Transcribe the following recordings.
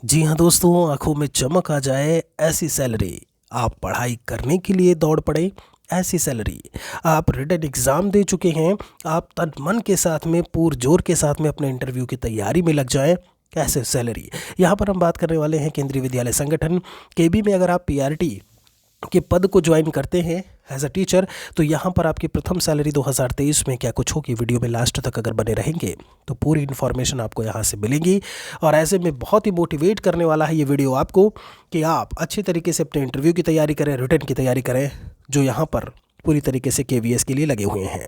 जी हाँ दोस्तों, आंखों में चमक आ जाए ऐसी सैलरी, आप पढ़ाई करने के लिए दौड़ पड़े ऐसी सैलरी, आप रिटन एग्ज़ाम दे चुके हैं, आप तन मन के साथ में पुरजोर के साथ में अपने इंटरव्यू की तैयारी में लग जाएं ऐसे सैलरी। यहाँ पर हम बात करने वाले हैं केंद्रीय विद्यालय संगठन केबी में। अगर आप पीआरटी के पद को ज्वाइन करते हैं एज अ टीचर, तो यहाँ पर आपकी प्रथम सैलरी 2023 में क्या कुछ होगी। वीडियो में लास्ट तक अगर बने रहेंगे तो पूरी इन्फॉर्मेशन आपको यहाँ से मिलेगी। और ऐसे में बहुत ही मोटिवेट करने वाला है ये वीडियो आपको कि आप अच्छी तरीके से अपने इंटरव्यू की तैयारी करें, रिटन की तैयारी करें, जो यहाँ पर पूरी तरीके से केवीएस के लिए लगे हुए हैं।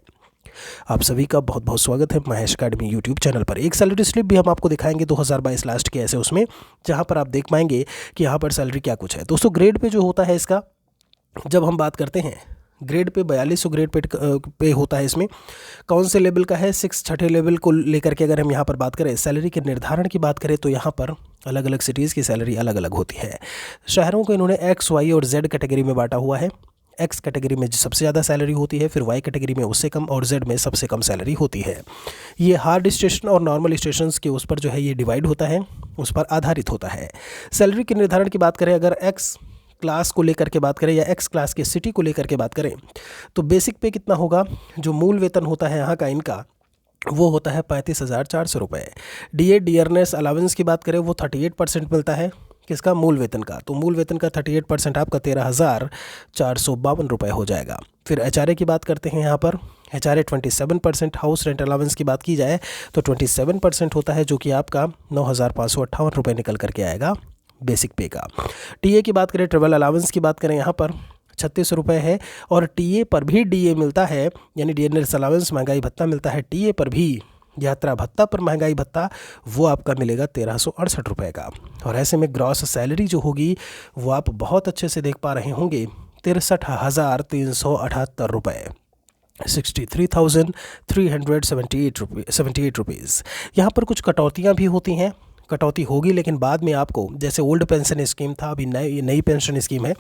आप सभी का बहुत बहुत स्वागत है महेश अकेडमी यूट्यूब चैनल पर। एक सैलरी स्लिप भी हम आपको दिखाएंगे 2022 लास्ट के ऐसे उसमें, जहाँ पर आप देख पाएंगे कि यहाँ पर सैलरी क्या कुछ है। दोस्तों, ग्रेड पे जो होता है इसका, जब हम बात करते हैं ग्रेड पे 4200 ग्रेड पे होता है। इसमें कौन से लेवल का है, 6 छठे लेवल को लेकर के अगर हम यहाँ पर बात करें, सैलरी के निर्धारण की बात करें तो यहाँ पर अलग अलग सिटीज़ की सैलरी अलग अलग होती है। शहरों को इन्होंने एक्स, वाई और जेड कैटेगरी में बांटा हुआ है। एक्स कैटेगरी में सबसे ज़्यादा सैलरी होती है, फिर वाई कैटेगरी में उससे कम और जेड में सबसे कम सैलरी होती है। ये हार्ड स्टेशन और नॉर्मल स्टेशन के उस पर जो है ये डिवाइड होता है, उस पर आधारित होता है। सैलरी के निर्धारण की बात करें, अगर एक्स क्लास को लेकर के बात करें या एक्स क्लास के सिटी को लेकर के बात करें, तो बेसिक पे कितना होगा, जो मूल वेतन होता है यहाँ का इनका, वो होता है 35,400 रुपये। डियरनेस अलावेंस की बात करें, वो 38% मिलता है किसका, मूल वेतन का। तो मूल वेतन का 38% आपका 13,452 रुपये हो जाएगा। फिर एचआरए की बात करते हैं यहाँ पर, एचआरए 27%। हाउस रेंट अलावेंस की बात की जाए तो 27% होता है, जो कि आपका 9,558 रुपये निकल करके आएगा बेसिक पे का। टीए की बात करें, ट्रेवल अलावेंस की बात करें, यहाँ पर 36 रुपये है। और टीए पर भी डीए मिलता है, यानी डियरनेस अलावेंस महंगाई भत्ता मिलता है। टीए पर भी यात्रा भत्ता पर महंगाई भत्ता, वो आपका मिलेगा 1368 रुपये का। और ऐसे में ग्रॉस सैलरी जो होगी वो आप बहुत अच्छे से देख पा रहे होंगे, 63,378 रुपये, 63,378 रुपीज़। यहाँ पर कुछ कटौतियाँ भी होती हैं, कटौती होगी, लेकिन बाद में आपको, जैसे ओल्ड पेंशन स्कीम था, अभी नई पेंशन स्कीम है,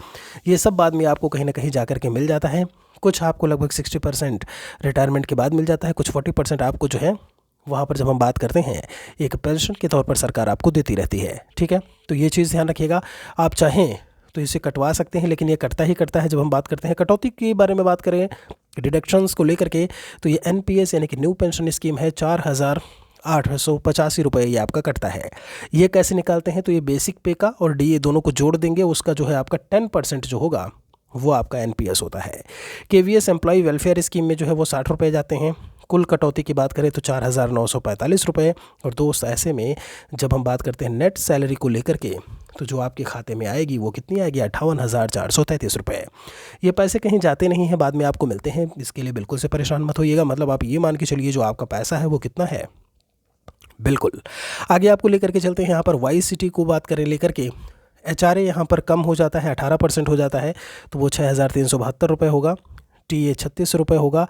ये सब बाद में आपको कहीं ना कहीं जा कर के मिल जाता है। कुछ आपको लगभग 60% रिटायरमेंट के बाद मिल जाता है, कुछ 40% आपको जो है वहाँ पर जब हम बात करते हैं एक पेंशन के तौर पर सरकार आपको देती रहती है। ठीक है, तो ये चीज़ ध्यान रखिएगा। आप चाहें तो इसे कटवा सकते हैं, लेकिन ये कटता ही कटता है। जब हम बात करते हैं कटौती के बारे में बात करें, डिडक्शंस को लेकर के, तो ये एनपीएस यानी कि न्यू पेंशन स्कीम है, 4,885 रुपये ये आपका कटता है। ये कैसे निकालते हैं, तो ये बेसिक पे का और डीए दोनों को जोड़ देंगे, उसका जो है आपका 10% जो होगा वो आपका एनपीएस होता है। केवीएस एम्प्लॉय वेलफेयर स्कीम में जो है वो 60 रुपये जाते हैं। कुल कटौती की बात करें तो 4,945 रुपये। और दोस्त, ऐसे में जब हम बात करते हैं नेट सैलरी को लेकर के, तो जो आपके खाते में आएगी वो कितनी आएगी, 58,433 रुपये। ये पैसे कहीं जाते नहीं हैं, बाद में आपको मिलते हैं, इसके लिए बिल्कुल से परेशान मत होइएगा। मतलब आप ये मान के चलिए जो आपका पैसा है वो कितना है। बिल्कुल, आगे आपको लेकर के चलते हैं। यहाँ पर वाई सिटी को बात करें लेकर के, एचआरए यहाँ पर कम हो जाता है, 18% हो जाता है, तो वो 6,372 रुपये होगा। टीए 36 रुपये होगा।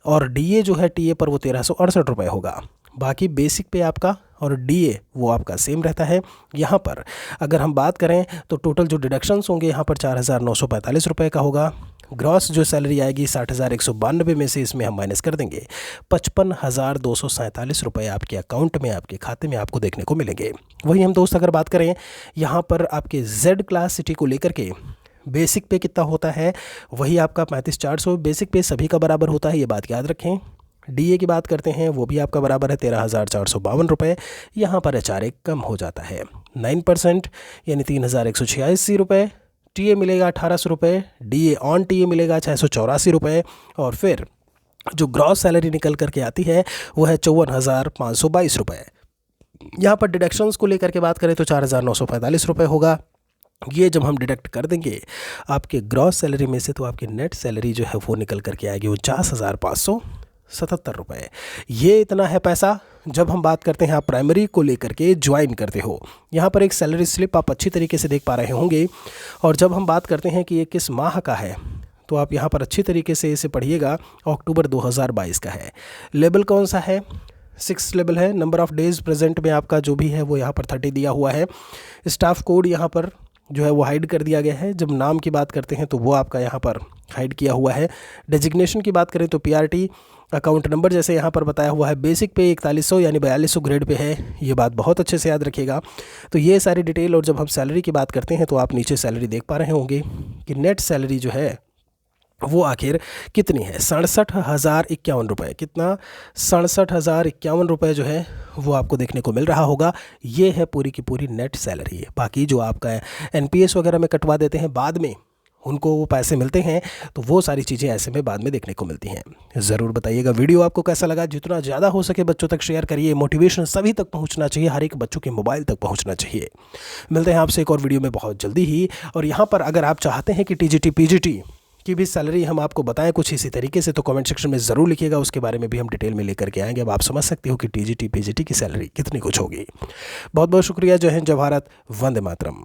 और डीए जो है टीए पर वो 1,368 रुपये होगा। बाकी बेसिक पे आपका और डीए वो आपका सेम रहता है। यहाँ पर अगर हम बात करें तो टोटल जो डिडक्शंस होंगे यहाँ पर 4,945 रुपये का होगा। ग्रॉस जो सैलरी आएगी 60,192 में से इसमें हम माइनस कर देंगे 55,247 रुपये आपके अकाउंट में, आपके खाते में आपको देखने को मिलेंगे। वही हम दोस्त अगर बात करें यहाँ पर आपके जेड क्लास सिटी को लेकर के, बेसिक पे कितना होता है, वही आपका 35,400 बेसिक पे सभी का बराबर होता है, ये बात याद रखें। डीए की बात करते हैं, वो भी आपका बराबर है 13,452 रुपये। यहाँ पर एचआरए कम हो जाता है 9%, यानी 3,186 रुपये। टीए मिलेगा 1,800 रुपये, डीए ऑन टीए मिलेगा 684 रुपये। और फिर जो ग्रॉस सैलरी निकल करके आती है वो है 54,522 रुपये। यहाँ पर डिडक्शंस को लेकर के बात करें तो 4,945 रुपये होगा। ये जब हम डिडक्ट कर देंगे आपके ग्रॉस सैलरी में से, तो आपकी नेट सैलरी जो है वो निकल करके आएगी 49,577 रुपये। ये इतना है पैसा। जब हम बात करते हैं आप प्राइमरी को लेकर के ज्वाइन करते हो, यहाँ पर एक सैलरी स्लिप आप अच्छी तरीके से देख पा रहे होंगे। और जब हम बात करते हैं कि ये किस माह का है, तो आप यहाँ पर अच्छी तरीके से इसे पढ़िएगा, अक्टूबर 2022 का है। लेवल कौन सा है, 6 लेवल है। नंबर ऑफ़ डेज़ प्रेजेंट में आपका जो भी है वो यहाँ पर 30 दिया हुआ है। स्टाफ कोड यहाँ पर जो है वो हाइड कर दिया गया है। जब नाम की बात करते हैं तो वो आपका यहाँ पर हाइड किया हुआ है। डेजिग्नेशन की बात करें तो पीआरटी, अकाउंट नंबर जैसे यहाँ पर बताया हुआ है, बेसिक पे 4100 यानी 4200 ग्रेड पे है। ये बात बहुत अच्छे से याद रखिएगा। तो ये सारी डिटेल। और जब हम सैलरी की बात करते हैं तो आप नीचे सैलरी देख पा रहे होंगे कि नेट सैलरी जो है वो आखिर कितनी है, 67,051 रुपये। कितना? 67,051 रुपये जो है वो आपको देखने को मिल रहा होगा। ये है पूरी की पूरी नेट सैलरी है। बाकी जो आपका एनपीएस वगैरह में कटवा देते हैं बाद में, उनको वो पैसे मिलते हैं, तो वो सारी चीज़ें ऐसे में बाद में देखने को मिलती हैं। ज़रूर बताइएगा वीडियो आपको कैसा लगा। जितना ज़्यादा हो सके बच्चों तक शेयर करिए। मोटिवेशन सभी तक पहुंचना चाहिए, हर एक बच्चों के मोबाइल तक पहुंचना चाहिए। मिलते हैं आपसे एक और वीडियो में बहुत जल्दी ही। और यहाँ पर अगर आप चाहते हैं कि टीजीटी पीजीटी की भी सैलरी हम आपको बताएं कुछ इसी तरीके से, तो कमेंट सेक्शन में ज़रूर लिखिएगा। उसके बारे में भी हम डिटेल में लेकर के आएंगे। अब आप समझ सकते हो कि टीजीटी पीजीटी की सैलरी कितनी कुछ होगी। बहुत बहुत शुक्रिया। जय हिंद, जय भारत, वंदे मातरम।